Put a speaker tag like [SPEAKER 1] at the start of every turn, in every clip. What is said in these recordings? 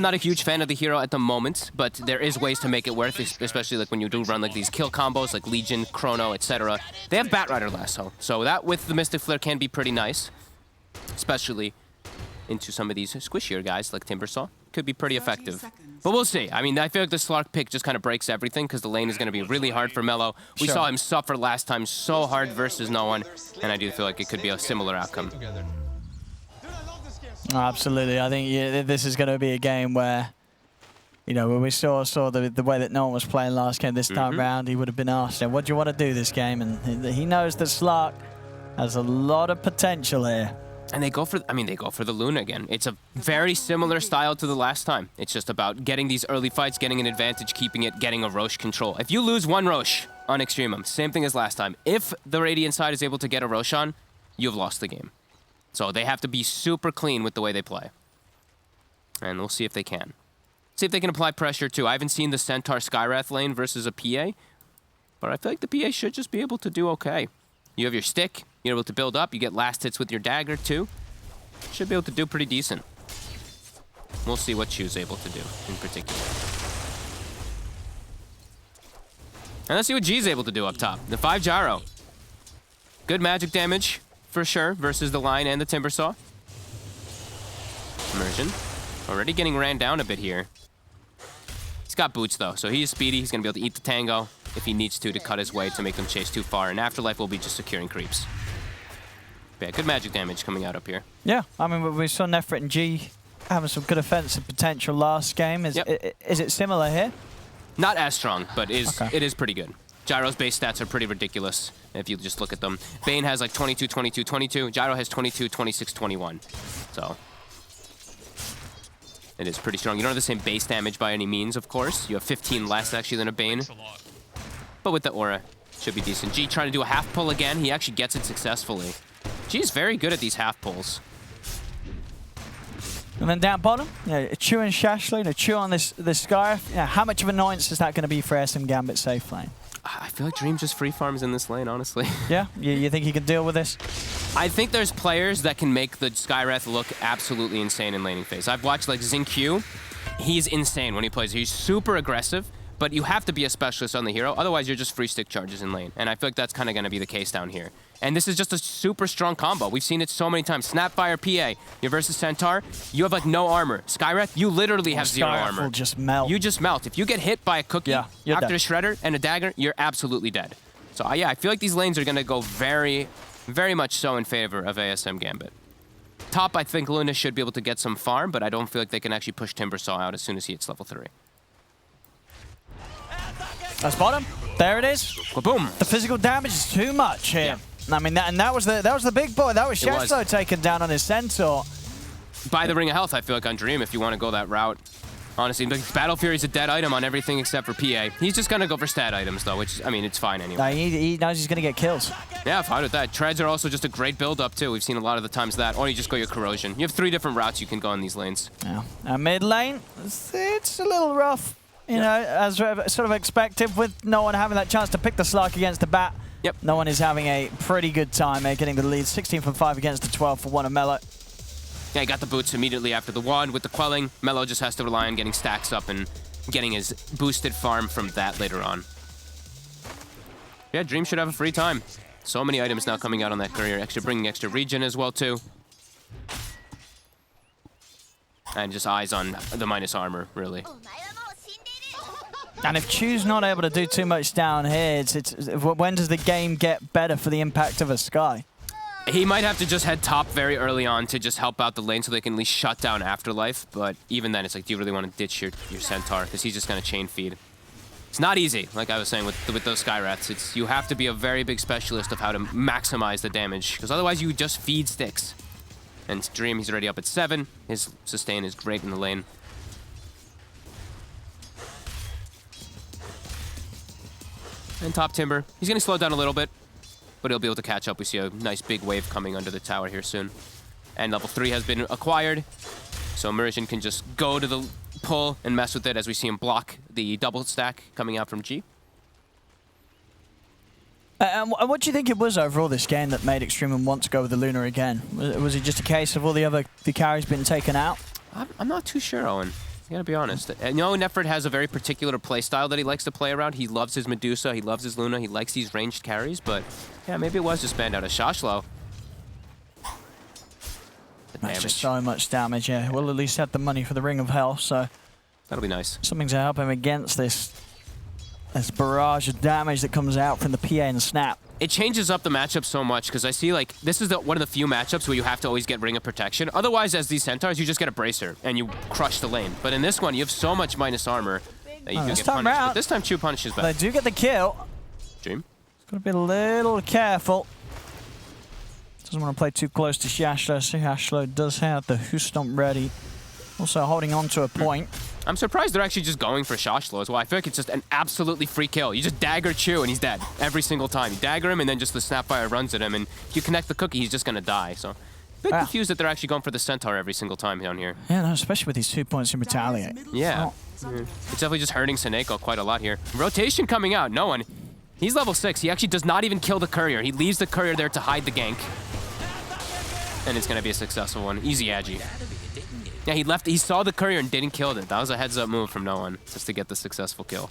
[SPEAKER 1] not a huge fan of the hero at the moment, but there is ways to make it work, especially like when you do run like these kill combos like Legion, Chrono, etc. They have Batrider Lasso, so that with the Mystic Flare can be pretty nice, especially into some of these squishier guys like Timbersaw. Could be pretty effective. But we'll see. I mean, I feel like the Slark pick just kind of breaks everything because the lane is going to be really hard for Melo. We saw him suffer last time so hard versus no one, and I do feel like it could be a similar outcome.
[SPEAKER 2] Oh, absolutely. I think this is going to be a game where, you know, when we saw the way that no one was playing last game this time round, he would have been asked, what do you want to do this game? And he knows that Slark has a lot of potential here.
[SPEAKER 1] And they go for, they go for the Luna again. It's a very similar style to the last time. It's just about getting these early fights, getting an advantage, keeping it, getting a Roche control. If you lose one Roche on EXTREMUM, same thing as last time. If the Radiant side is able to get a Roche on, you've lost the game. So they have to be super clean with the way they play. And we'll see if they can. See if they can apply pressure too. I haven't seen the Centaur Skywrath lane versus a PA, but I feel like the PA should just be able to do okay. You have your stick, you're able to build up, you get last hits with your dagger too. Should be able to do pretty decent. We'll see what Chu's able to do in particular. And let's see what G's able to do up top. The 5 gyro. Good magic damage for sure versus the line and the Timbersaw. Immersion. Already getting ran down a bit here. He's got boots though, so he is speedy. He's gonna be able to eat the tango if he needs to cut his way to make them chase too far. And Afterlife will be just securing creeps. Yeah, good magic damage coming out up here. Yeah,
[SPEAKER 2] I mean, we saw Nefrit and G having some good offensive potential last game. Is it similar here?
[SPEAKER 1] Not as strong, but it is pretty good. Gyro's base stats are pretty ridiculous if you just look at them. Bane has like 22, 22, 22. Gyro has 22, 26, 21. So it is pretty strong. You don't have the same base damage by any means, of course. You have 15 less actually than a Bane. But with the aura, should be decent. G trying to do a half pull again. He actually gets it successfully. G's very good at these half pulls.
[SPEAKER 2] And then down bottom, Chu and Shashly, Chu on this Scarf. How much of an annoyance is that going to be for SM Gambit safe lane?
[SPEAKER 1] I feel like Dream just free farms in this lane, honestly.
[SPEAKER 2] Yeah? You think he can deal with this?
[SPEAKER 1] I think there's players that can make the Skywrath look absolutely insane in laning phase. I've watched like Zinq. He's insane when he plays. He's super aggressive, but you have to be a specialist on the hero. Otherwise, you're just free stick charges in lane. And I feel like that's kind of going to be the case down here. And this is just a super strong combo. We've seen it so many times. Snapfire PA, you're versus Centaur, you have like no armor. Skywrath, you literally have zero armor.
[SPEAKER 2] Will just melt.
[SPEAKER 1] You just melt. If you get hit by a cookie after
[SPEAKER 2] dead.
[SPEAKER 1] a Shredder and a dagger, you're absolutely dead. So yeah, I feel like these lanes are going to go very, very much so in favor of ASM Gambit. Top, I think Luna should be able to get some farm, but I don't feel like they can actually push Timbersaw out as soon as he hits level 3.
[SPEAKER 2] That's bottom. There it is.
[SPEAKER 1] Boom.
[SPEAKER 2] The physical damage is too much here. Yeah. I mean, that was the big boy. That was Shashlo taken down on his Centaur.
[SPEAKER 1] By the Ring of Health, I feel like on Dream, if you want to go that route. Honestly, like, Battle Fury's a dead item on everything except for PA. He's just going to go for stat items, though, which, I mean, it's fine anyway.
[SPEAKER 2] He knows he's going to get kills.
[SPEAKER 1] Yeah, fine with that. Treads are also just a great build-up, too. We've seen a lot of the times that. Or you just go your Corrosion. You have 3 different routes you can go in these lanes.
[SPEAKER 2] Yeah. Now, mid lane, it's a little rough, you know, as sort of expected, with no one having that chance to pick the Slark against the Bat.
[SPEAKER 1] Yep.
[SPEAKER 2] No one is having a pretty good time getting the lead. 16 from 5 against the 12 for one of Melo.
[SPEAKER 1] Yeah, he got the boots immediately after the wand with the quelling. Melo just has to rely on getting stacks up and getting his boosted farm from that later on. Yeah, Dream should have a free time. So many items now coming out on that courier. Bringing extra regen as well, too. And just eyes on the minus armor, really.
[SPEAKER 2] And if Chu's not able to do too much down here, when does the game get better for the impact of a Sky?
[SPEAKER 1] He might have to just head top very early on to just help out the lane so they can at least shut down Afterlife. But even then, it's like, do you really want to ditch your Centaur? Because he's just going to chain feed. It's not easy, like I was saying with those Skywraths. You have to be a very big specialist of how to maximize the damage. Because otherwise, you just feed sticks. And Dream, he's already up at 7. His sustain is great in the lane. And top Timber, he's going to slow down a little bit, but he'll be able to catch up. We see a nice big wave coming under the tower here soon. And level 3 has been acquired, so Immersion can just go to the pull and mess with it as we see him block the double stack coming out from G.
[SPEAKER 2] And what do you think it was overall this game that made EXTREMUM want to go with the Luna again? Was it just a case of all the carries being taken out?
[SPEAKER 1] I'm not too sure, Owen. gotta be honest. You know, Nefert has a very particular playstyle that he likes to play around. He loves his Medusa, he loves his Luna, he likes these ranged carries, but yeah, maybe it was just banned out of Shashlo.
[SPEAKER 2] That's just so much damage, yeah. We'll at least have the money for the Ring of Hell, so
[SPEAKER 1] that'll be nice.
[SPEAKER 2] Something to help him against this barrage of damage that comes out from the PA and Snap.
[SPEAKER 1] It changes up the matchup so much because I see like this is one of the few matchups where you have to always get Ring of Protection. Otherwise, as these Centaurs, you just get a Bracer and you crush the lane. But in this one, you have so much minus armor that you can get punished. But this time, Chu punishes back.
[SPEAKER 2] They do get the kill.
[SPEAKER 1] Dream.
[SPEAKER 2] Got to be a little careful. Doesn't want to play too close to Shashlo. So Shashlo does have the Hustomp ready. Also holding on to a point.
[SPEAKER 1] I'm surprised they're actually just going for Shashlo as well. I feel like it's just an absolutely free kill. You just dagger Chu and he's dead every single time. You dagger him and then just the Snapfire runs at him, and if you connect the cookie, he's just gonna die. So, a bit confused that they're actually going for the Centaur every single time down here.
[SPEAKER 2] Yeah, no, especially with these 2 points in Retaliate.
[SPEAKER 1] Yeah. It's definitely just hurting Seneko quite a lot here. Rotation coming out. No one. He's level 6. He actually does not even kill the courier. He leaves the courier there to hide the gank. And it's gonna be a successful one. Easy Agi. Yeah, he saw the courier and didn't kill it. That was a heads-up move from no one, just to get the successful kill.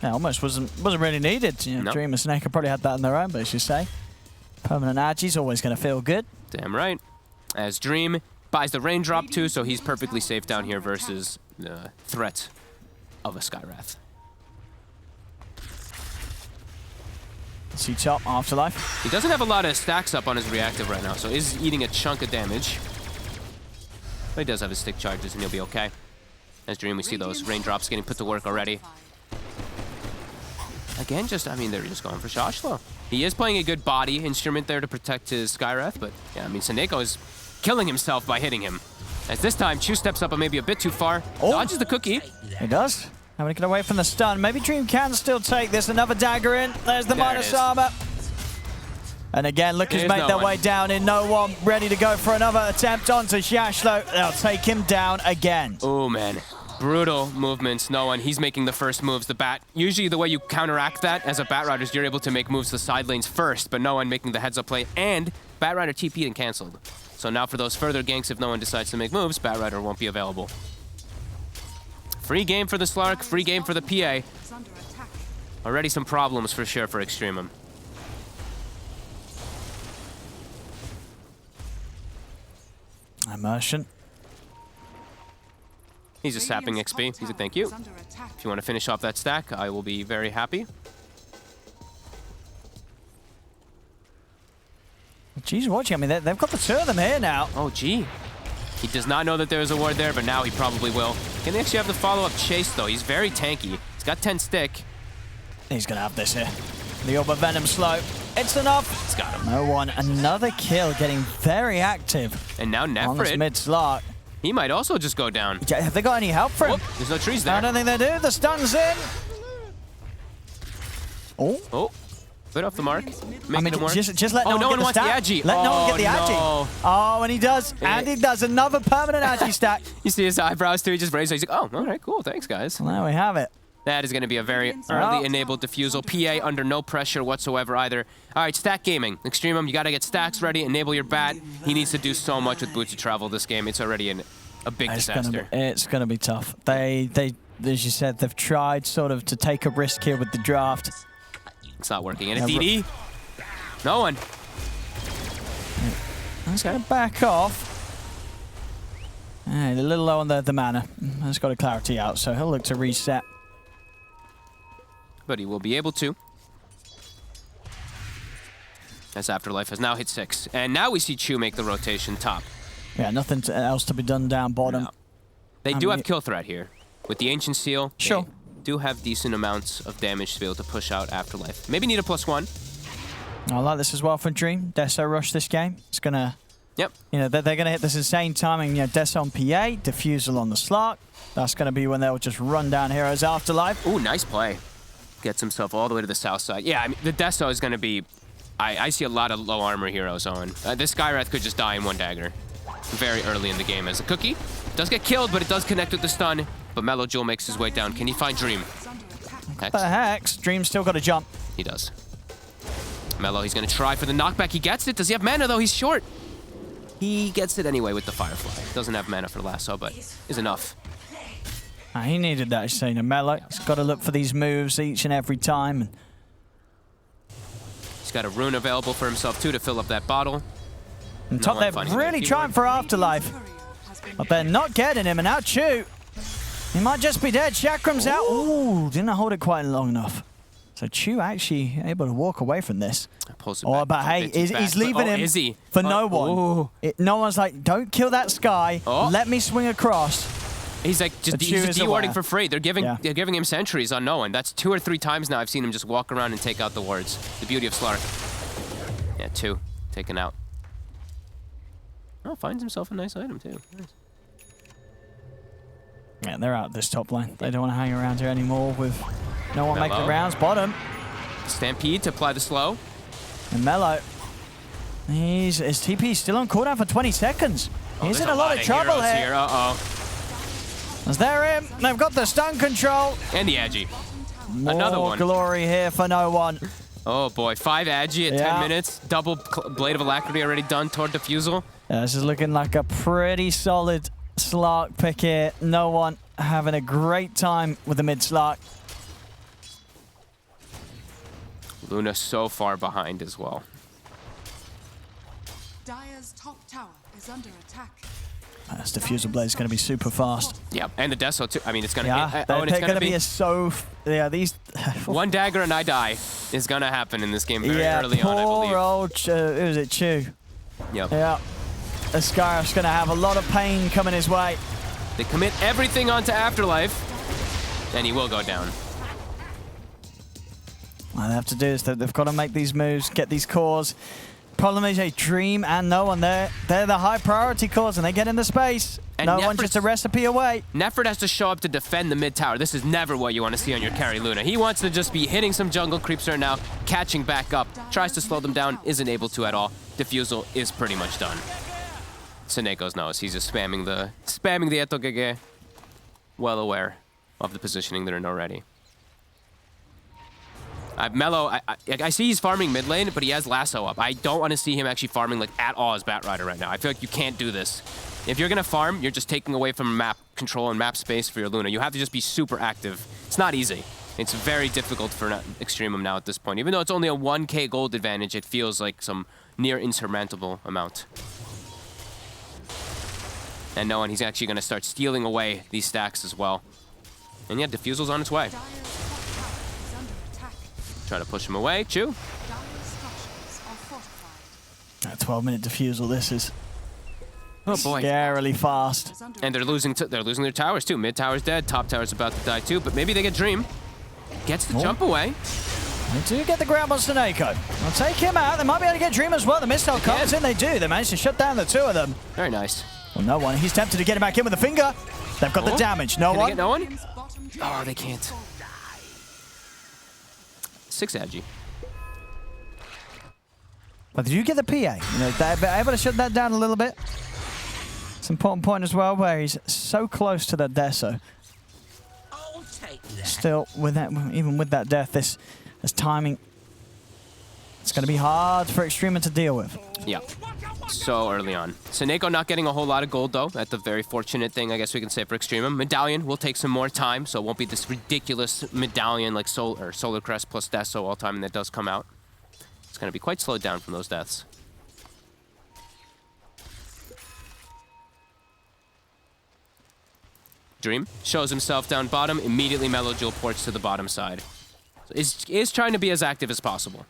[SPEAKER 2] Yeah, almost wasn't really needed. You know, nope. Dream and Snake probably had that on their own, but as you say, permanent Agi's always going to feel good.
[SPEAKER 1] Damn right. As Dream buys the raindrop too, so he's perfectly safe down here versus the threat of a Skywrath.
[SPEAKER 2] See top Afterlife.
[SPEAKER 1] He doesn't have a lot of stacks up on his reactive right now, so is eating a chunk of damage. But he does have his stick charges, and he'll be okay. As Dream, we see those raindrops getting put to work already. Again, they're just going for Shashlo. He is playing a good body instrument there to protect his Skywrath, but yeah, Seneko is killing himself by hitting him. As this time, Chu steps up maybe a bit too far, dodges the cookie.
[SPEAKER 2] He does. Now we get away from the stun. Maybe Dream can still take this. Another dagger in. There's the minus armor. And again, look who's made their way down in. No one ready to go for another attempt onto Shashlo. They'll take him down again.
[SPEAKER 1] Oh, man. Brutal movements. No one. He's making the first moves. The bat. Usually the way you counteract that as a Batrider is you're able to make moves to the side lanes first, but no one making the heads-up play. And Batrider TP'd and canceled. So now for those further ganks, if no one decides to make moves, Batrider won't be available. Free game for the Slark. Free game for the PA. Already some problems for sure for EXTREMUM.
[SPEAKER 2] Immersion.
[SPEAKER 1] He's just sapping XP. He's like, thank you. If you want to finish off that stack, I will be very happy.
[SPEAKER 2] G's watching. I mean, they've got the two of them here now.
[SPEAKER 1] Oh, G. He does not know that there's a ward there, but now he probably will. Can they actually have the follow-up chase, though? He's very tanky. He's got 10 stick.
[SPEAKER 2] He's going to have this here. The Orb of Venom slow. It's enough.
[SPEAKER 1] It's got him.
[SPEAKER 2] No one. Another kill, getting very active.
[SPEAKER 1] And now Nefrit.
[SPEAKER 2] On this mid-slot.
[SPEAKER 1] He might also just go down.
[SPEAKER 2] Have they got any help for him?
[SPEAKER 1] Oh, there's no trees there.
[SPEAKER 2] I don't think they do. The stun's in.
[SPEAKER 1] Oh. Bit off the mark.
[SPEAKER 2] I mean, just let no one
[SPEAKER 1] no
[SPEAKER 2] get
[SPEAKER 1] one
[SPEAKER 2] the
[SPEAKER 1] wants the Agi.
[SPEAKER 2] Let no one get the Agi.
[SPEAKER 1] No.
[SPEAKER 2] Oh, and he does. And he does. Another permanent Agi stack.
[SPEAKER 1] You see his eyebrows too. He just raised it. He's like, oh, all right, cool. Thanks, guys.
[SPEAKER 2] Well, there we have it.
[SPEAKER 1] That is going to be a very early enabled defusal. PA under no pressure whatsoever either. All right, stack gaming. EXTREMUM, you got to get stacks ready, enable your bat. He needs to do so much with Boots of Travel this game. It's already a big disaster.
[SPEAKER 2] It's going to be tough. They, as you said, they've tried sort of to take a risk here with the draft.
[SPEAKER 1] It's not working. And a DD? No one.
[SPEAKER 2] Let's go back off. A little low on the mana. That's got a clarity out, so he'll look to reset.
[SPEAKER 1] But he will be able to. As Afterlife has now hit 6. And now we see Chu make the rotation top.
[SPEAKER 2] Yeah, nothing else to be done down bottom.
[SPEAKER 1] No. They do have kill threat here. With the Ancient Seal,
[SPEAKER 2] sure.
[SPEAKER 1] They do have decent amounts of damage to be able to push out Afterlife. Maybe need a +1.
[SPEAKER 2] I like this as well for Dream. Deso rush this game. It's going to...
[SPEAKER 1] Yep.
[SPEAKER 2] You know, they're going to hit this insane timing. You know, Deso on PA, Diffusal on the Slark. That's going to be when they'll just run down Heroes Afterlife.
[SPEAKER 1] Ooh, nice play. Gets himself all the way to the south side. Yeah, I mean, the Deso is going to be... I see a lot of low armor heroes on. This Skywrath could just die in one dagger. Very early in the game as a cookie. Does get killed, but it does connect with the stun. But Mellow Jewel makes his way down. Can he find Dream?
[SPEAKER 2] Hex. The Hex. Dream's still got to jump.
[SPEAKER 1] He does. Mellow, he's going to try for the knockback. He gets it. Does he have mana, though? He's short. He gets it anyway with the Firefly. Doesn't have mana for Lasso, but is enough.
[SPEAKER 2] He needed that, so Melo. He's got to look for these moves each and every time.
[SPEAKER 1] He's got a rune available for himself too to fill up that bottle.
[SPEAKER 2] And top, they're really trying for Afterlife, but they're not getting him. And now Chu, he might just be dead. Chakram's out. Ooh, didn't hold it quite long enough. So Chu actually able to walk away from this. Oh, but hey, he's leaving him for no one. No one's like, don't kill that Sky. Let me swing across.
[SPEAKER 1] He's like just de-warding for free. They're giving him sentries on no one. That's 2 or 3 times now I've seen him just walk around and take out the wards. The beauty of Slark. Yeah, 2 taken out. Oh, finds himself a nice item too. Nice.
[SPEAKER 2] Yeah, they're out this top lane. They don't want to hang around here anymore with no one making the rounds. Bottom.
[SPEAKER 1] Stampede to apply the slow.
[SPEAKER 2] And Melo. His TP still on cooldown for 20 seconds. He's in a lot of trouble here. As they're in, they've got the stun control.
[SPEAKER 1] And the Agi.
[SPEAKER 2] Another one. Glory here for no one.
[SPEAKER 1] Oh boy, 5 Agi at 10 minutes. Double Blade of Alacrity already done toward Defusal.
[SPEAKER 2] Yeah, this is looking like a pretty solid Slark pick here. No one having a great time with the mid Slark.
[SPEAKER 1] Luna so far behind as well.
[SPEAKER 3] Dire's top tower is under attack.
[SPEAKER 2] This Diffusal Blade is going to be super fast.
[SPEAKER 1] Yep, and the Deso too. I mean, it's going to
[SPEAKER 2] they're going to be these...
[SPEAKER 1] One dagger and I die is going to happen in this game very early on, I believe.
[SPEAKER 2] Poor old, who is it, Chu?
[SPEAKER 1] Yep.
[SPEAKER 2] Yeah. The Scarf's going to have a lot of pain coming his way.
[SPEAKER 1] They commit everything onto Afterlife, and he will go down.
[SPEAKER 2] What they have to do is they've got to make these moves, get these cores. Problem is, Dream and no one, they're the high priority cores, and they get in the space. And no one just a recipe away.
[SPEAKER 1] Nefert has to show up to defend the mid tower. This is never what you want to see on your carry Luna. He wants to just be hitting some jungle creeps right now, catching back up, tries to slow them down, isn't able to at all. Diffusal is pretty much done. Seneco's knows. He's just spamming the Etogege. Well aware of the positioning they're in already. Melo, I see he's farming mid lane, but he has Lasso up. I don't want to see him actually farming like at all as Batrider right now. I feel like you can't do this. If you're going to farm, you're just taking away from map control and map space for your Luna. You have to just be super active. It's not easy. It's very difficult for EXTREMUM now at this point. Even though it's only a 1k gold advantage, it feels like some near insurmountable amount. And no one, he's actually going to start stealing away these stacks as well. And yeah, Diffusal's on its way. Try to push him away. Chu.
[SPEAKER 2] 12-minute Diffusal. This is scarily fast.
[SPEAKER 1] And they're losing their towers too. Mid tower's dead. Top tower's about to die too. But maybe they get Dream. Gets the jump away.
[SPEAKER 2] They do get the grab on Seneco. I'll take him out. They might be able to get Dream as well. The missile comes in. They do. They managed to shut down the 2 of them.
[SPEAKER 1] Very nice.
[SPEAKER 2] Well, no one. He's tempted to get him back in with a finger. They've got the damage. No one.
[SPEAKER 1] No one? Oh, they can't. 6 Agi.
[SPEAKER 2] But did you get the PA? You know, they're able to shut that down a little bit. It's an important point as well, where he's so close to that Deso. Still, with that, even with that death, this timing, it's going to be hard for EXTREMUM to deal with.
[SPEAKER 1] Yeah, so early on. Seneco not getting a whole lot of gold, though. That's the very fortunate thing, I guess we can say, for EXTREMUM. Medallion will take some more time, so it won't be this ridiculous Medallion like Solar Crest plus Deso all time, and that does come out. It's going to be quite slowed down from those deaths. Dream shows himself down bottom. Immediately Melo Jewel ports to the bottom side. So is trying to be as active as possible.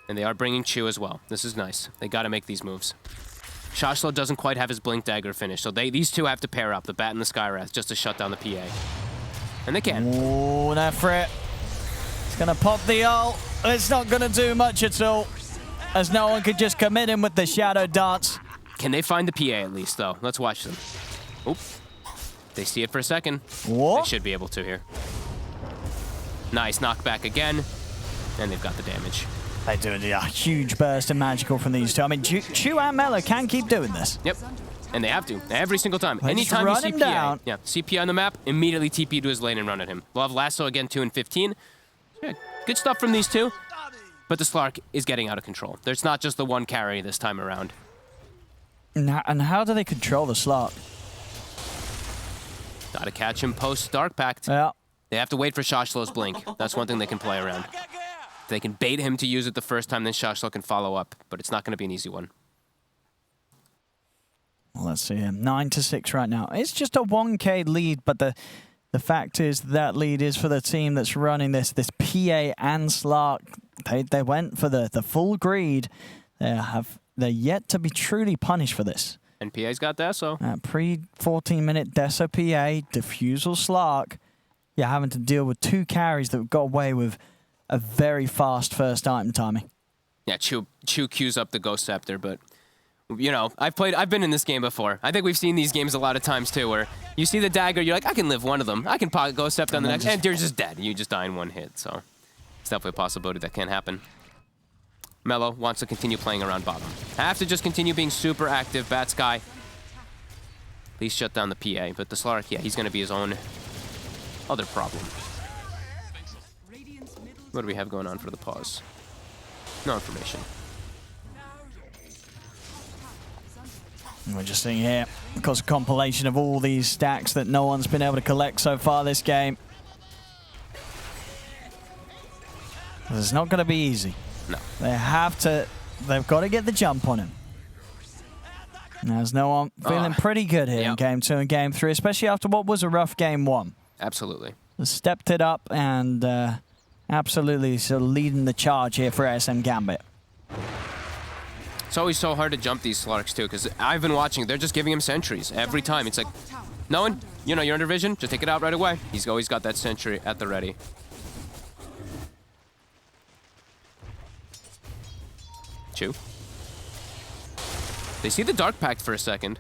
[SPEAKER 1] And they are bringing Chu as well. This is nice. They got to make these moves. Shashlo doesn't quite have his Blink Dagger finished, so these two have to pair up, the Bat and the Skywrath, just to shut down the PA. And they can.
[SPEAKER 2] Oh, Nefrit. It's going to pop the ult. It's not going to do much at all, as no one could just commit him with the Shadow Dance.
[SPEAKER 1] Can they find the PA at least, though? Let's watch them. Oop. They see it for a second.
[SPEAKER 2] What?
[SPEAKER 1] They should be able to here. Nice knockback again. And they've got the damage.
[SPEAKER 2] They do a huge burst of magical from these two. I mean, Chu and Melo can keep doing this.
[SPEAKER 1] Yep. And they have to. Every single time.
[SPEAKER 2] They
[SPEAKER 1] Anytime you see PA,
[SPEAKER 2] down.
[SPEAKER 1] Yeah, see PA on the map, immediately TP to his lane and run at him. We'll have Lasso again, 2 and 15. Yeah, good stuff from these two. But the Slark is getting out of control. There's not just the one carry this time around.
[SPEAKER 2] And how do they control the Slark?
[SPEAKER 1] Gotta catch him post Dark Pact.
[SPEAKER 2] Yeah.
[SPEAKER 1] They have to wait for Shashlow's blink. That's one thing they can play around. If they can bait him to use it the first time, then Shashlow can follow up. But it's not going to be an easy one.
[SPEAKER 2] Well, let's see him. 9-6 right now. It's just a 1K lead, but the fact is that lead is for the team that's running this PA and Slark. They went for the full greed. They're yet to be truly punished for this.
[SPEAKER 1] And PA's got Deso.
[SPEAKER 2] Pre-14-minute Deso PA, Defusal Slark. You're having to deal with 2 carries that got away with a very fast first item timing.
[SPEAKER 1] Yeah, Chu queues up the Ghost Scepter, but you know, I've been in this game before. I think we've seen these games a lot of times too, where you see the dagger, you're like, I can live one of them. I can Ghost Scepter on the next, and you're just dead. You just die in one hit, so it's definitely a possibility that can happen. Mello wants to continue playing around bottom. Have to just continue being super active. Bat Sky. Please shut down the PA, but the Slark, yeah, he's going to be his own other problem. What do we have going on for the pause? No information.
[SPEAKER 2] We're just seeing here, because of compilation of all these stacks that no one's been able to collect so far this game. It's not going to be easy.
[SPEAKER 1] No.
[SPEAKER 2] They've got to get the jump on him. There's no one feeling pretty good here in Game 2 and Game 3, especially after what was a rough Game 1.
[SPEAKER 1] Absolutely.
[SPEAKER 2] They stepped it up and absolutely sort of leading the charge here for SM Gambit.
[SPEAKER 1] It's always so hard to jump these Slarks too, because I've been watching, they're just giving him sentries every time. It's like, no one, you know, you're under vision, just take it out right away. He's always got that sentry at the ready. Chu. They see the Dark Pact for a second,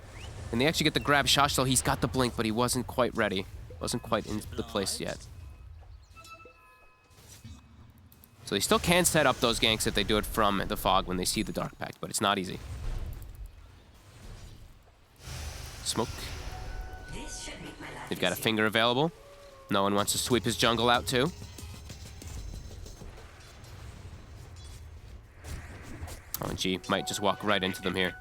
[SPEAKER 1] and they actually get the grab. Shashlo, he's got the blink, but he wasn't quite ready. Wasn't quite in the place yet. So they still can set up those ganks if they do it from the fog when they see the Dark Pact, but it's not easy. Smoke. They've got a finger available. No one wants to sweep his jungle out too. Oh, and G might just walk right into them here.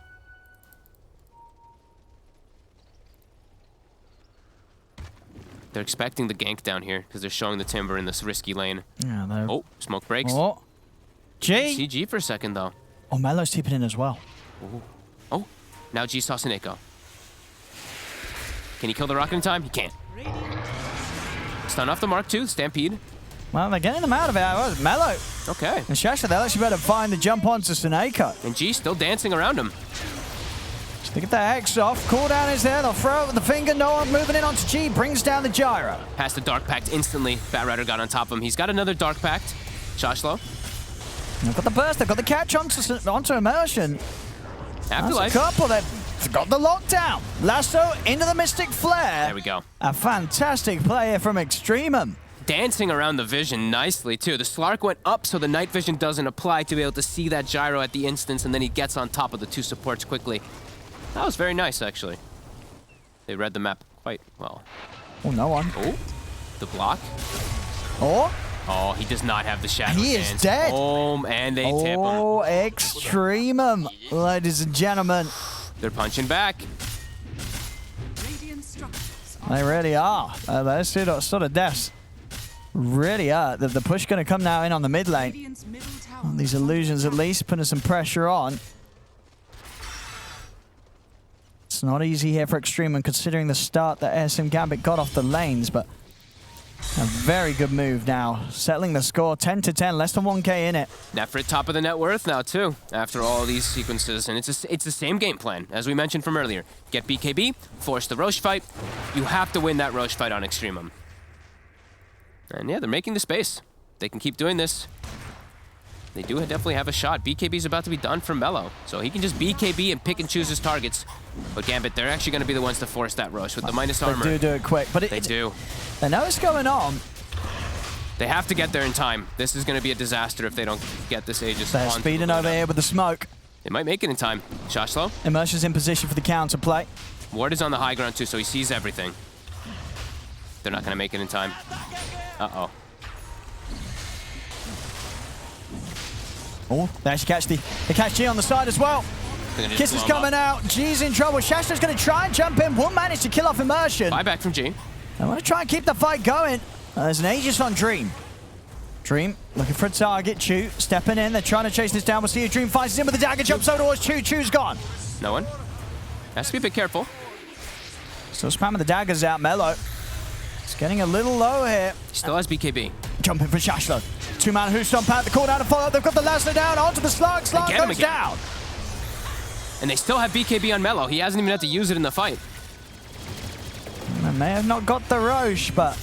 [SPEAKER 1] They're expecting the gank down here because they're showing the Timber in this risky lane.
[SPEAKER 2] Yeah,
[SPEAKER 1] oh, smoke breaks.
[SPEAKER 2] Oh, G.
[SPEAKER 1] See G for a second though.
[SPEAKER 2] Oh, Melo's tipping in as well.
[SPEAKER 1] Ooh. Oh, now G saw Sineko. Can he kill the rocket in time? He can't. Stun off the Mark II, Stampede.
[SPEAKER 2] Well, they're getting them out of it. It was Melo.
[SPEAKER 1] Okay.
[SPEAKER 2] And Shasha, they'll actually better find the jump onto Sineko.
[SPEAKER 1] And G still dancing around him.
[SPEAKER 2] They get the Hex off. Cooldown is there. They'll throw it with the finger. No one moving in onto G. Brings down the gyro.
[SPEAKER 1] Past the Dark Pact instantly. Batrider got on top of him. He's got another Dark Pact. Shashlo.
[SPEAKER 2] They've got the burst. They've got the catch onto Immersion.
[SPEAKER 1] Afterlife.
[SPEAKER 2] That's a couple. They've got the lockdown. Lasso into the Mystic Flare.
[SPEAKER 1] There we go.
[SPEAKER 2] A fantastic play here from EXTREMUM.
[SPEAKER 1] Dancing around the vision nicely, too. The Slark went up so the night vision doesn't apply to be able to see that gyro at the instance, and then he gets on top of the 2 supports quickly. That was very nice, actually. They read the map quite well.
[SPEAKER 2] Oh, no one.
[SPEAKER 1] Oh, the block.
[SPEAKER 2] Oh,
[SPEAKER 1] he does not have the shadow.
[SPEAKER 2] He is dead.
[SPEAKER 1] Oh, and they tip him.
[SPEAKER 2] Oh, EXTREMUM, ladies and gentlemen.
[SPEAKER 1] They're punching back.
[SPEAKER 2] They really are. They're sort of deaths. Really are. The push going to come now in on the mid lane. These illusions at least putting some pressure on. It's not easy here for EXTREMUM considering the start that SM Gambit got off the lanes, but a very good move now. Settling the score 10-10, less than 1K in it.
[SPEAKER 1] Nefrit top of the net worth now too, after all these sequences, and it's the same game plan as we mentioned from earlier. Get BKB, force the Roche fight. You have to win that Roche fight on EXTREMUM. And yeah, they're making the space. They can keep doing this. They do definitely have a shot. BKB's about to be done for Mello, so he can just BKB and pick and choose his targets. But Gambit, they're actually going to be the ones to force that Roche with the minus armor.
[SPEAKER 2] They do it quick, but
[SPEAKER 1] they do.
[SPEAKER 2] They know what's going on.
[SPEAKER 1] They have to get there in time. This is going to be a disaster if they don't get this Aegis.
[SPEAKER 2] They're speeding over here with the smoke.
[SPEAKER 1] They might make it in time. Shashlo.
[SPEAKER 2] Immersion's in position for the counter play.
[SPEAKER 1] Ward is on the high ground too, so he sees everything. They're not going to make it in time. Uh-oh.
[SPEAKER 2] Oh, they actually catch G on the side as well. Kiss is coming out. G's in trouble. Shashta's going to try and jump in. Won't manage to kill off Immersion.
[SPEAKER 1] Buyback from G.
[SPEAKER 2] I want to try and keep the fight going. There's an Aegis on Dream. Dream looking for a target. Chu stepping in. They're trying to chase this down. We'll see if Dream finds him with the dagger. Jumps over towards Chu. Chu's gone.
[SPEAKER 1] No one. Has to be a bit careful.
[SPEAKER 2] Still spamming the daggers out. Mello. It's getting a little low here.
[SPEAKER 1] Still has BKB.
[SPEAKER 2] Jumping for Shashlo. Two-man who stomp out the cooldown to follow up. They've got the Lasser down onto the Slug. Slug goes down.
[SPEAKER 1] And they still have BKB on Mello. He hasn't even had to use it in the fight.
[SPEAKER 2] They may have not got the Roche, but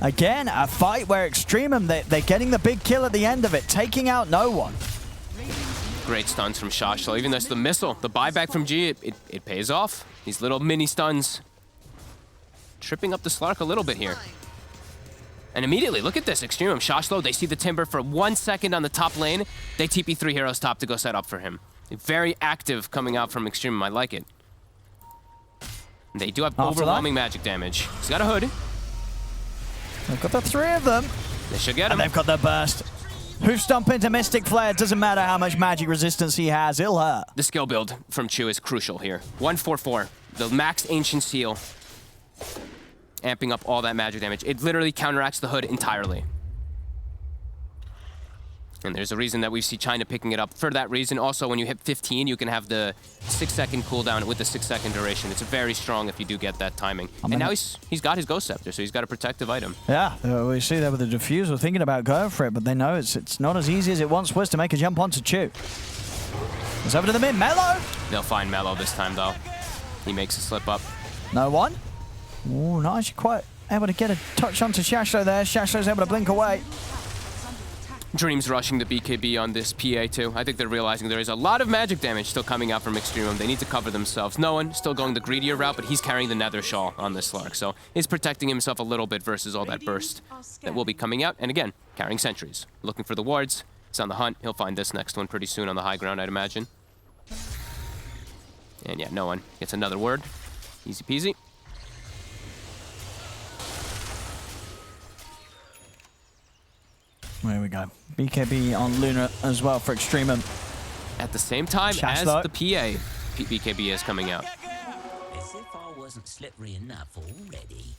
[SPEAKER 2] again, a fight where EXTREMUM, they're getting the big kill at the end of it, taking out no one.
[SPEAKER 1] Great stuns from Shashlo. Even though it's the missile, the buyback from G, it pays off. These little mini stuns. Tripping up the Slark a little bit here. And immediately, look at this, EXTREMUM, Shashlo, they see the Timber for 1 second on the top lane. They TP 3 heroes top to go set up for him. Very active coming out from EXTREMUM, I like it. They do have overwhelming magic damage. He's got a hood.
[SPEAKER 2] They've got the 3 of them.
[SPEAKER 1] They should get him.
[SPEAKER 2] And they've got the burst. Hoof stomp into Mystic Flare. Doesn't matter how much magic resistance he has, it'll hurt.
[SPEAKER 1] The skill build from Chu is crucial here. 144, the max Ancient Seal. Amping up all that magic damage. It literally counteracts the hood entirely. And there's a reason that we see China picking it up. For that reason, also, when you hit 15, you can have the 6-second cooldown with the 6-second duration. It's very strong if you do get that timing. And now he's got his Ghost Scepter, so he's got a protective item.
[SPEAKER 2] Yeah, we see that with the Diffusal, thinking about going for it, but they know it's not as easy as it once was to make a jump onto Chu. It's over to the mid. Mello!
[SPEAKER 1] They'll find Mello this time, though. He makes a slip up.
[SPEAKER 2] No one. Oh, not actually quite able to get a touch onto Shashlo there. Shashlo's able to blink away.
[SPEAKER 1] Dream's rushing the BKB on this PA too. I think they're realizing there is a lot of magic damage still coming out from EXTREMUM. They need to cover themselves. No one still going the greedier route, but he's carrying the Nether Shawl on this Slark, so he's protecting himself a little bit versus all that burst that will be coming out. And again, carrying sentries. Looking for the wards. He's on the hunt. He'll find this next one pretty soon on the high ground, I'd imagine. And yeah, no one gets another word. Easy peasy.
[SPEAKER 2] There we go. BKB on Luna as well for EXTREMUM.
[SPEAKER 1] At the same time as the PA, BKB is coming out.
[SPEAKER 4] As if I wasn't slippery enough already.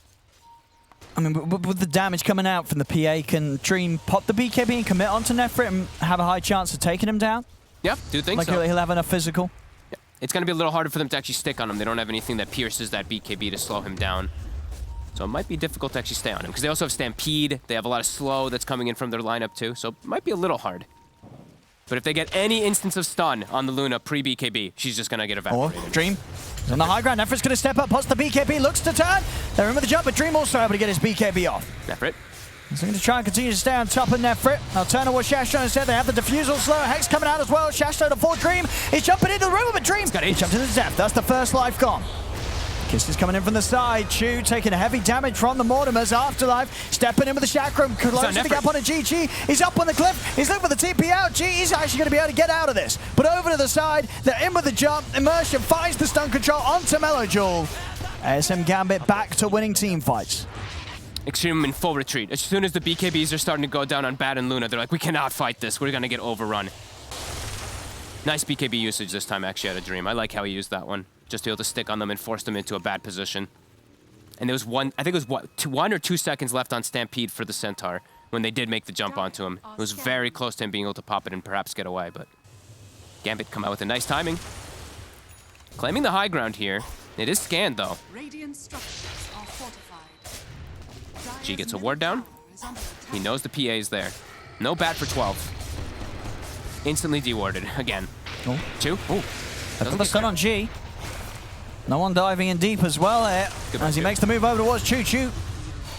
[SPEAKER 2] I mean, with the damage coming out from the PA, can Dream pop the BKB and commit onto Nefrit and have a high chance of taking him down?
[SPEAKER 1] Yeah, do think so.
[SPEAKER 2] Like he'll have enough physical?
[SPEAKER 1] Yeah. It's going to be a little harder for them to actually stick on him. They don't have anything that pierces that BKB to slow him down. So it might be difficult to actually stay on him, because they also have Stampede. They have a lot of slow that's coming in from their lineup too, so it might be a little hard. But if they get any instance of stun on the Luna pre-BKB, she's just going to get evaporated.
[SPEAKER 2] Or Dream is on the high ground. Nefrit's going to step up, pots the BKB, looks to turn. They're in with the jump, but Dream also able to get his BKB off.
[SPEAKER 1] Nefrit.
[SPEAKER 2] He's going to try and continue to stay on top of Nefrit. Now turn towards Shashlo instead. They have the Diffusal slow. Hex coming out as well. Shashlo to full Dream. He's jumping into the room, but Dream he jumped into the death. That's the first life gone. Kiss is coming in from the side. Chu taking heavy damage from the Mortimers. Afterlife stepping in with the Chakram. Closing the gap on a GG. He's up on the cliff. He's looking for the TP out. G is actually going to be able to get out of this. But over to the side. They're in with the jump. Immersion finds the stun control onto Mellojoul. ASM Gambit back to winning team fights.
[SPEAKER 1] EXTREMUM in full retreat. As soon as the BKBs are starting to go down on Bat and Luna, they're like, we cannot fight this. We're going to get overrun. Nice BKB usage this time, actually, out of Dream. I like how he used that one. Just to be able to stick on them and force them into a bad position. And there was one, I think it was 1 or 2 seconds left on Stampede for the Centaur when they did make the jump onto him. It was very close to him being able to pop it and perhaps get away, but Gambit come out with a nice timing. Claiming the high ground here. It is scanned, though.
[SPEAKER 3] Radiant structures are fortified.
[SPEAKER 1] G gets a ward down. He knows the PA is there. No Bat for 12. Instantly dewarded again.
[SPEAKER 2] Oh.
[SPEAKER 1] Chu. Oh.
[SPEAKER 2] Put the stun on G. No one diving in deep as well here. As he makes the move over towards Chu.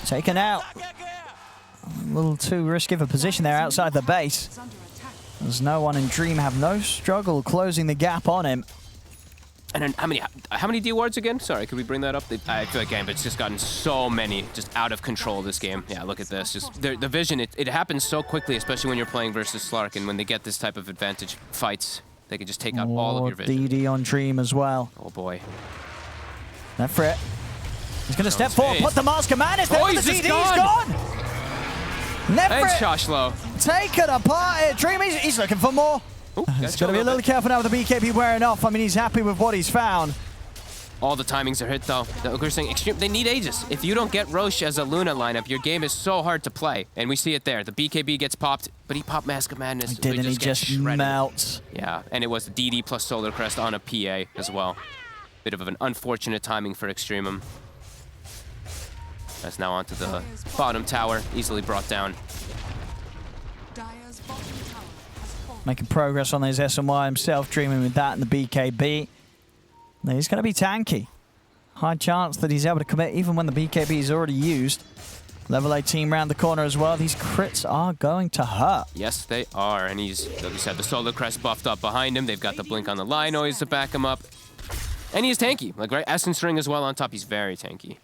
[SPEAKER 2] Taken out. A little too risky of a position there outside the base. There's no one in Dream, have no struggle closing the gap on him.
[SPEAKER 1] And then how many D wards again? Sorry, could we bring that up? I feel like Gambit's just gotten so many just out of control this game. Yeah, look at this. Just the vision, it happens so quickly, especially when you're playing versus Slark, and when they get this type of advantage fights, they can just take out all of your vision.
[SPEAKER 2] DD on Dream as well.
[SPEAKER 1] Oh boy.
[SPEAKER 2] Nefrit. He's going to step forward, put the Mask of Madness there with the DD. He's gone! Nefrit
[SPEAKER 1] Shashlo
[SPEAKER 2] taken apart here. Dream, he's looking for more. He's got to be a little careful now with the BKB wearing off. I mean, he's happy with what he's found.
[SPEAKER 1] All the timings are hit, though. We're saying Extreme, they need Aegis. If you don't get Roche as a Luna lineup, your game is so hard to play. And we see it there. The BKB gets popped, but he popped Mask of Madness.
[SPEAKER 2] He did, and he just melts.
[SPEAKER 1] Yeah, and it was DD plus Solar Crest on a PA as well. Bit of an unfortunate timing for EXTREMUM. That's now onto the bottom tower, easily brought down.
[SPEAKER 3] Dire's bottom tower has fallen.
[SPEAKER 2] Making progress on his SMY himself, dreaming with that and the BKB. He's going to be tanky. High chance that he's able to commit even when the BKB is already used. Level 18 round the corner as well. These crits are going to hurt.
[SPEAKER 1] Yes, they are. And he's, like you said, the Solar Crest buffed up behind him. They've got the blink on the line noise to back him up. And he is tanky. Like, right, Essence Ring as well on top. He's very tanky.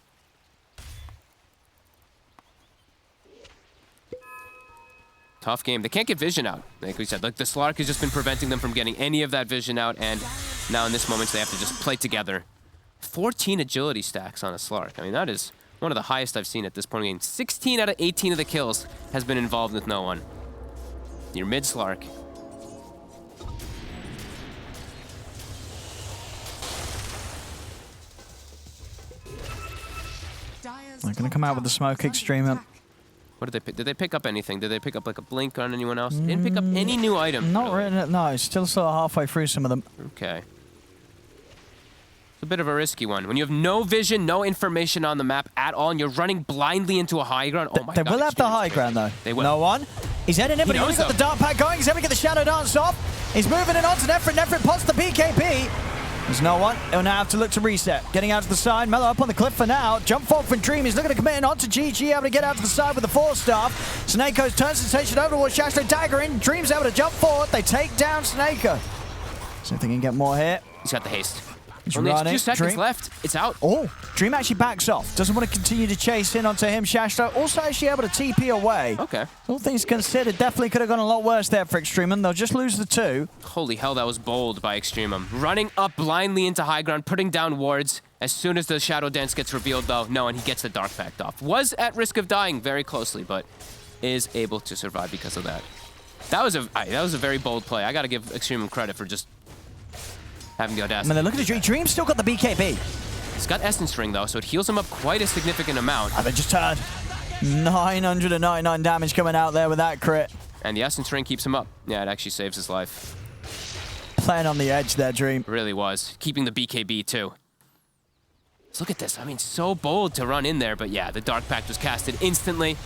[SPEAKER 1] Tough game. They can't get vision out. Like we said, like the Slark has just been preventing them from getting any of that vision out, and now in this moment they have to just play together. 14 agility stacks on a Slark. I mean, that is one of the highest I've seen at this point in the game. 16 out of 18 of the kills has been involved with no one. Your mid Slark.
[SPEAKER 2] They're going to come out with the smoke EXTREMUM.
[SPEAKER 1] What did they pick? Did they pick up anything? Did they pick up like a blink on anyone else? They didn't pick up any new item.
[SPEAKER 2] Not really. No, still sort of halfway through some of them.
[SPEAKER 1] Okay. It's a bit of a risky one. When you have no vision, no information on the map at all, and you're running blindly into a high ground. Oh my God.
[SPEAKER 2] They will have the high ground though.
[SPEAKER 1] They will.
[SPEAKER 2] No one. He's heading in, but he's already got the dart pack going. He's able to get the shadow dance off. He's moving it on to Nefrit. Nefrit pots the BKB. There's no one. He'll now have to look to reset. Getting out to the side. Mellow up on the cliff for now. Jump forward from Dream. He's looking to commit in onto GG. Able to get out to the side with the 4-staff. Snakeo's turns sensation over towards Shashto. Dagger in. Dream's able to jump forward. They take down Snakeo. See if they can get more here.
[SPEAKER 1] He's got the haste.
[SPEAKER 2] He's
[SPEAKER 1] only
[SPEAKER 2] running.
[SPEAKER 1] 2 seconds
[SPEAKER 2] Dream.
[SPEAKER 1] left. It's out.
[SPEAKER 2] Oh, Dream actually backs off. Doesn't want to continue to chase in onto him. Shashto also actually able to TP away.
[SPEAKER 1] Okay.
[SPEAKER 2] All things considered, definitely could have gone a lot worse there for EXTREMUM. They'll just lose the 2.
[SPEAKER 1] Holy hell, that was bold by EXTREMUM. Running up blindly into high ground, putting down wards. As soon as the Shadow Dance gets revealed, though, no, and he gets the Dark Pact off. Was at risk of dying very closely, but is able to survive because of that. That was a very bold play. I got to give EXTREMUM credit for just having the audacity.
[SPEAKER 2] I mean, look at the Dream. Dream's still got the BKB.
[SPEAKER 1] He's got Essence Ring, though, so it heals him up quite a significant amount.
[SPEAKER 2] And they just had 999 damage coming out there with that crit.
[SPEAKER 1] And the Essence Ring keeps him up. Yeah, it actually saves his life.
[SPEAKER 2] Playing on the edge there, Dream.
[SPEAKER 1] Really was. Keeping the BKB, too. Let's look at this. I mean, so bold to run in there, but yeah, the Dark Pact was casted instantly,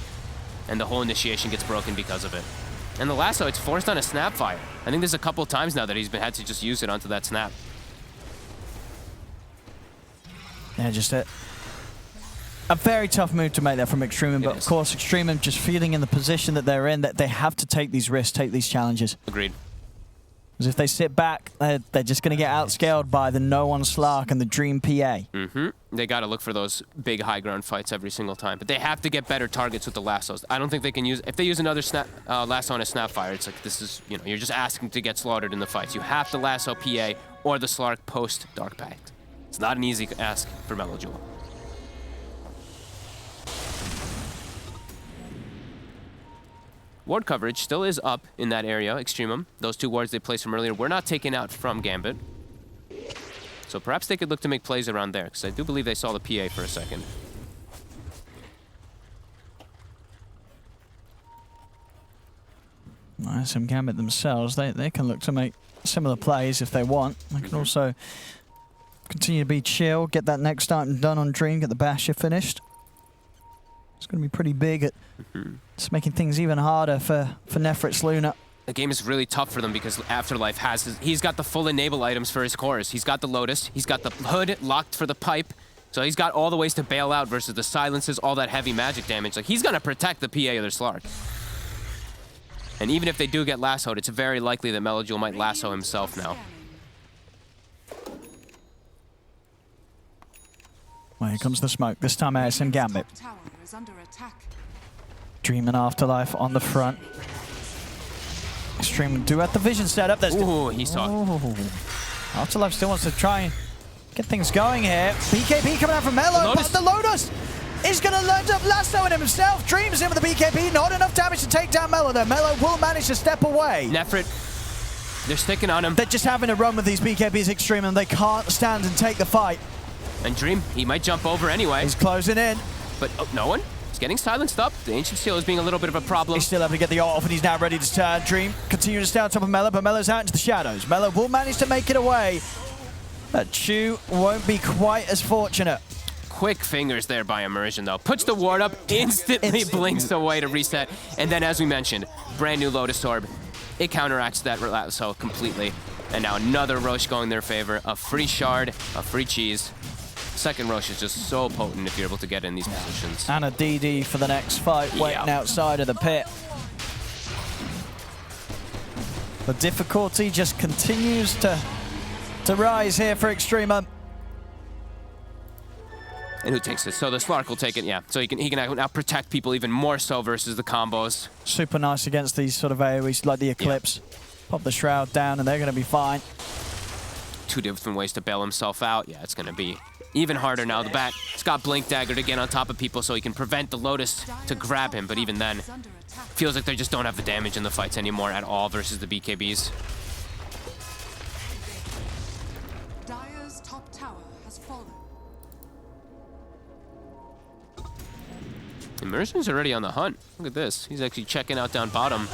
[SPEAKER 1] and the whole initiation gets broken because of it. And the lasso, it's forced on a Snapfire. I think there's a couple times now that he's had to just use it onto that snap.
[SPEAKER 2] Yeah, just a very tough move to make there from EXTREMUM, but of course EXTREMUM just feeling in the position that they're in, that they have to take these risks, take these challenges.
[SPEAKER 1] Agreed.
[SPEAKER 2] Because if they sit back, they're just going to get outscaled by the No One Slark and the Dream PA.
[SPEAKER 1] Mm-hmm. They got to look for those big high ground fights every single time. But they have to get better targets with the lassos. I don't think they can use... If they use another lasso on a Snapfire, it's like, this is, you know, you're just asking to get slaughtered in the fights. You have to lasso PA or the Slark post Dark Pact. It's not an easy ask for Melojewel. Ward coverage still is up in that area, EXTREMUM. Those 2 wards they placed from earlier were not taken out from Gambit. So perhaps they could look to make plays around there, because I do believe they saw the PA for a second.
[SPEAKER 2] Nice, and Gambit themselves, they can look to make similar plays if they want. They can also continue to be chill, get that next item done on Dream, get the Basher finished. It's going to be pretty big at just making things even harder for Nefrit's Luna.
[SPEAKER 1] The game is really tough for them because Afterlife he's got the full enable items for his cores. He's got the Lotus, he's got the Hood locked for the Pipe, so he's got all the ways to bail out versus the silences, all that heavy magic damage. Like, he's going to protect the PA of their Slark. And even if they do get lassoed, it's very likely that Melojewel might lasso himself now.
[SPEAKER 2] Well, here comes the smoke. This time ASM Gambit.
[SPEAKER 3] Tower is under attack.
[SPEAKER 2] Dream and Afterlife on the front. EXTREMUM do have the vision set up.
[SPEAKER 1] Ooh, he saw it.
[SPEAKER 2] Afterlife still wants to try and get things going here. BKB coming out from Mellow, but the Lotus is going to end up lassoing himself. Dreams in with the BKB. Not enough damage to take down Mellow, though. Mellow will manage to step away.
[SPEAKER 1] Nefrit, they're sticking on him.
[SPEAKER 2] They're just having a run with these BKBs EXTREMUM. They can't stand and take the fight.
[SPEAKER 1] And Dream, he might jump over anyway.
[SPEAKER 2] He's closing in.
[SPEAKER 1] But no one? He's getting silenced up. The Ancient Seal is being a little bit of a problem.
[SPEAKER 2] He's still able to get the ult off, and he's now ready to turn. Dream continues to stay on top of Mela, but Mela's out into the shadows. Mela will manage to make it away. But Chu won't be quite as fortunate.
[SPEAKER 1] Quick fingers there by Immersion, though. Puts the ward up, instantly blinks away to reset. And then, as we mentioned, brand new Lotus Orb. It counteracts that so completely. And now another Roche going their favor. A free shard, a free cheese. Second Roche is just so potent if you're able to get in these positions.
[SPEAKER 2] And a DD for the next fight, waiting outside of the pit. The difficulty just continues to rise here for EXTREMUM.
[SPEAKER 1] And who takes it? So the Slark will take it, yeah. So he can now protect people even more so versus the combos.
[SPEAKER 2] Super nice against these sort of AoEs like the Eclipse. Yeah. Pop the Shroud down and they're going to be fine.
[SPEAKER 1] Two different ways to bail himself out. Yeah, it's going to be even harder now. The Bat, it's got Blink Dagger to get on top of people so he can prevent the Lotus to grab him. But even then, feels like they just don't have the damage in the fights anymore at all versus the BKBs.
[SPEAKER 3] Dire's top tower has fallen.
[SPEAKER 1] Immersion's already on the hunt. Look at this. He's actually checking out down bottom,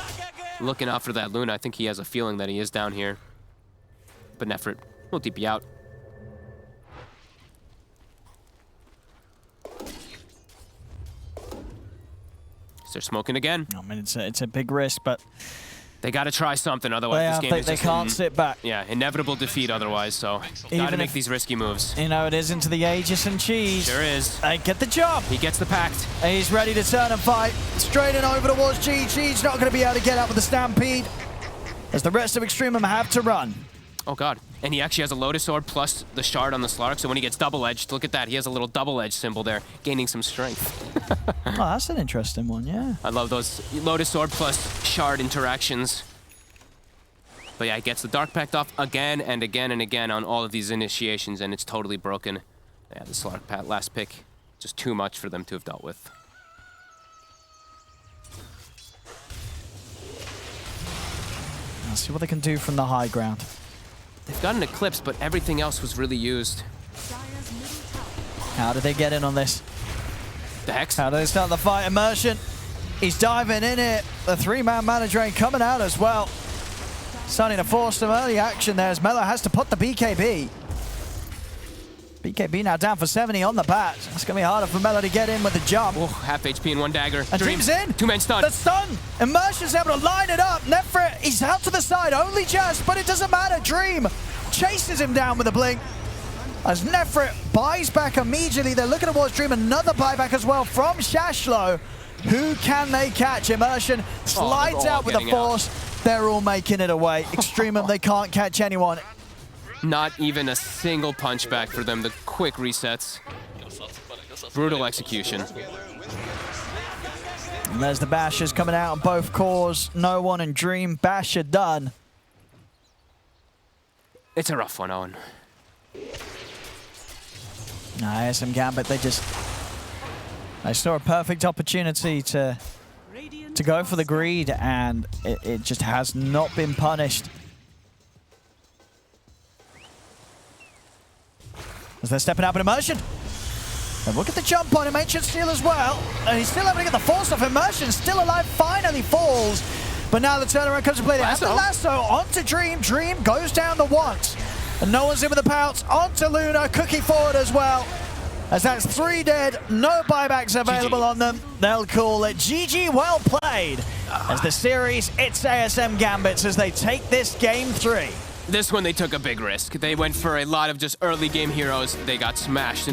[SPEAKER 1] looking out for that Luna. I think he has a feeling that he is down here. But Nefrit will TP out. They're smoking again.
[SPEAKER 2] I mean, it's a big risk, but
[SPEAKER 1] they got to try something. Otherwise, this game is
[SPEAKER 2] they
[SPEAKER 1] just
[SPEAKER 2] can't sit back.
[SPEAKER 1] Yeah, inevitable defeat otherwise. So got to make these risky moves.
[SPEAKER 2] You know, it is into the Aegis and Cheese.
[SPEAKER 1] Sure is.
[SPEAKER 2] They get the job.
[SPEAKER 1] He gets the pact.
[SPEAKER 2] He's ready to turn and fight. Straight in over towards Cheese. Cheese not going to be able to get up with the Stampede, as the rest of EXTREMUM have to run.
[SPEAKER 1] Oh god. And he actually has a Lotus Orb plus the shard on the Slark, so when he gets double-edged, look at that, he has a little double-edged symbol there, gaining some strength.
[SPEAKER 2] Oh, that's an interesting one, yeah.
[SPEAKER 1] I love those Lotus Orb plus shard interactions. But yeah, he gets the Dark Pact off again and again and again on all of these initiations, and it's totally broken. Yeah, the Slark last pick, just too much for them to have dealt with.
[SPEAKER 2] Let's see what they can do from the high ground.
[SPEAKER 1] They've got an Eclipse, but everything else was really used.
[SPEAKER 2] How do they get in on this?
[SPEAKER 1] The Hex?
[SPEAKER 2] How do they start the fight? Immersion. He's diving in it. The three-man mana drain coming out as well. Starting to force some early action there as Melo has to put the BKB. BKB now down for 70 on the bat. It's going to be harder for Melo to get in with the jump.
[SPEAKER 1] Oh, half HP and one dagger.
[SPEAKER 2] And Dream's in.
[SPEAKER 1] Two-man stun.
[SPEAKER 2] The stun. Immersion's able to line it up. Nefrit, he's out to the side, only just, but it doesn't matter. Dream chases him down with a blink. As Nefrit buys back immediately. They're looking towards Dream. Another buyback as well from Shashlo. Who can they catch? Immersion slides out with a force. They're all making it away. EXTREMUM, they can't catch anyone.
[SPEAKER 1] Not even a single punchback for them. The quick resets. Brutal execution.
[SPEAKER 2] And there's the Bashers coming out on both cores. No one and Dream. Basher done.
[SPEAKER 1] It's a rough one, Owen.
[SPEAKER 2] ESL Gambit, they saw a perfect opportunity to go for the greed, and it just has not been punished. As they're stepping up in Immersion. And look at the jump on him, Ancient Steel as well. And he's still able to get the force off. Immersion still alive, finally falls. But now the turnaround comes to play. They have the lasso onto Dream. Dream goes down the once. And no one's in with the pounce. Onto Luna, cookie forward as well. As that's 3 dead, no buybacks available on them. They'll call it GG, well played. As the series, it's ESL Gambits as they take this game 3.
[SPEAKER 1] This one, they took a big risk. They went for a lot of just early game heroes. They got smashed in the